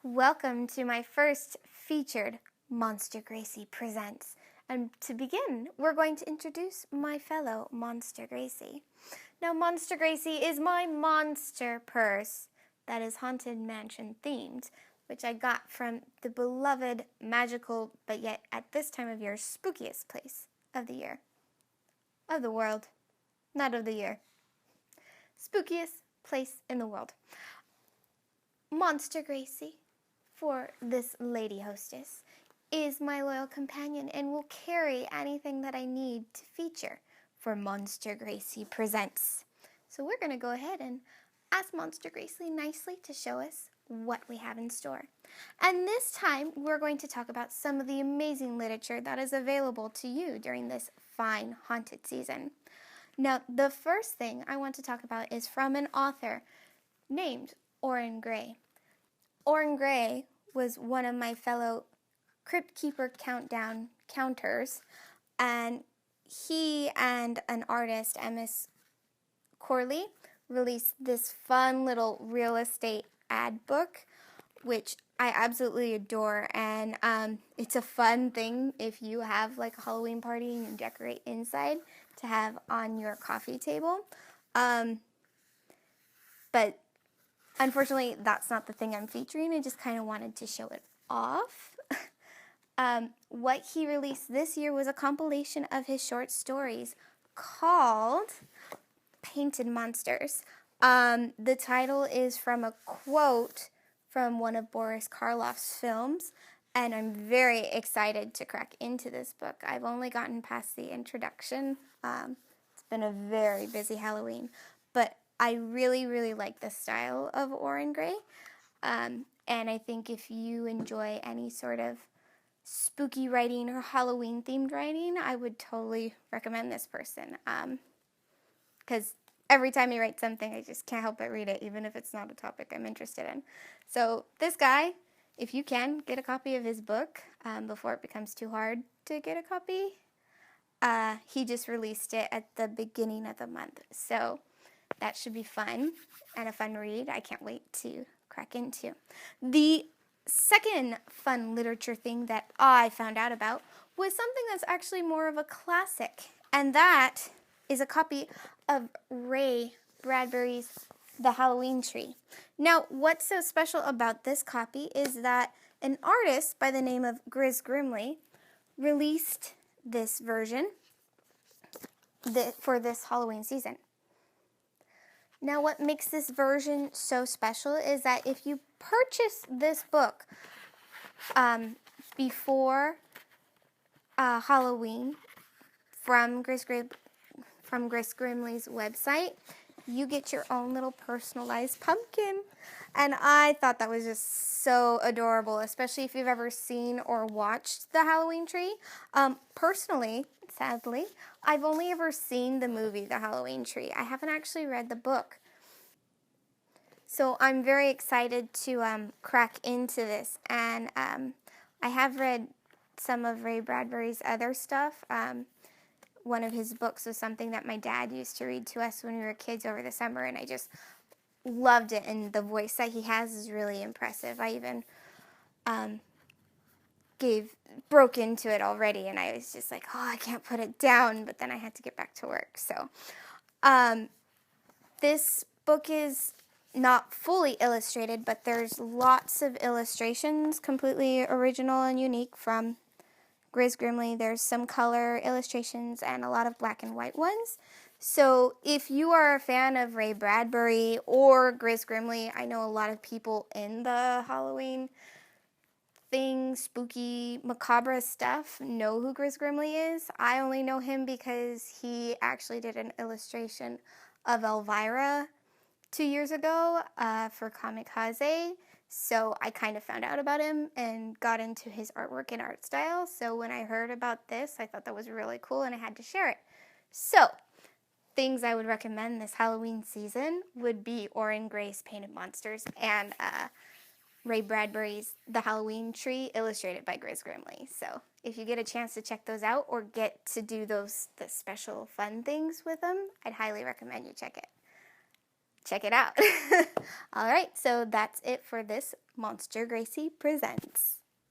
Welcome to my first featured Monster Gracie Presents. And to begin, we're going to introduce my fellow Monster Gracie. Now, Monster Gracie is my monster purse that is Haunted Mansion themed, which I got from the beloved, magical, but yet at this time of year, spookiest place of the year. Of the world. Not of the year. Spookiest place in the world. Monster Gracie, for this lady hostess, is my loyal companion and will carry anything that I need to feature for Monster Gracie Presents. So we're going to go ahead and ask Monster Gracie nicely to show us what we have in store. And this time, we're going to talk about some of the amazing literature that is available to you during this fine haunted season. Now, the first thing I want to talk about is from an author named Orrin Grey. Orrin Grey was one of my fellow Crypt Keeper Countdown counters, and he and an artist, Emmis Corley, released this fun little real estate ad book, which I absolutely adore, and it's a fun thing if you have like a Halloween party and you decorate inside to have on your coffee table. But unfortunately, that's not the thing I'm featuring. I just kind of wanted to show it off. What he released this year was a compilation of his short stories called Painted Monsters. The title is from a quote from one of Boris Karloff's films, and I'm very excited to crack into this book. I've only gotten past the introduction. It's been a very busy Halloween, but I really, really like the style of Orrin Grey, and I think if you enjoy any sort of spooky writing or Halloween-themed writing, I would totally recommend this person, because every time he writes something, I just can't help but read it, even if it's not a topic I'm interested in. So this guy, if you can, get a copy of his book before it becomes too hard to get a copy. He just released it at the beginning of the month, so that should be fun and a fun read. I can't wait to crack into. The second fun literature thing that I found out about was something that's actually more of a classic, and that is a copy of Ray Bradbury's The Halloween Tree. Now, what's so special about this copy is that an artist by the name of Grizz Grimley released this version for this Halloween season. Now, what makes this version so special is that if you purchase this book before Halloween from Grizz Grimley's website, you get your own little personalized pumpkin. And I thought that was just so adorable, especially if you've ever seen or watched The Halloween Tree. Personally, sadly, I've only ever seen the movie The Halloween Tree. I haven't actually read the book. So I'm very excited to crack into this. And I have read some of Ray Bradbury's other stuff. One of his books was something that my dad used to read to us when we were kids over the summer, and I just loved it, and the voice that he has is really impressive. I even broke into it already, and I was just like, oh, I can't put it down, but then I had to get back to work. So this book is not fully illustrated, but there's lots of illustrations, completely original and unique from Grizz Grimley. There's some color illustrations and a lot of black and white ones. So if you are a fan of Ray Bradbury or Grizz Grimley, I know a lot of people in the Halloween thing, spooky, macabre stuff know who Grizz Grimley is. I only know him because he actually did an illustration of Elvira 2 years ago for Kamikaze. So I kind of found out about him and got into his artwork and art style. So when I heard about this, I thought that was really cool and I had to share it. So things I would recommend this Halloween season would be Orrin Grey's Painted Monsters and Ray Bradbury's The Halloween Tree, illustrated by Grizz Grimley. So if you get a chance to check those out or get to do the special fun things with them, I'd highly recommend you check check it out. All right, so that's it for this Monster Gracie Presents.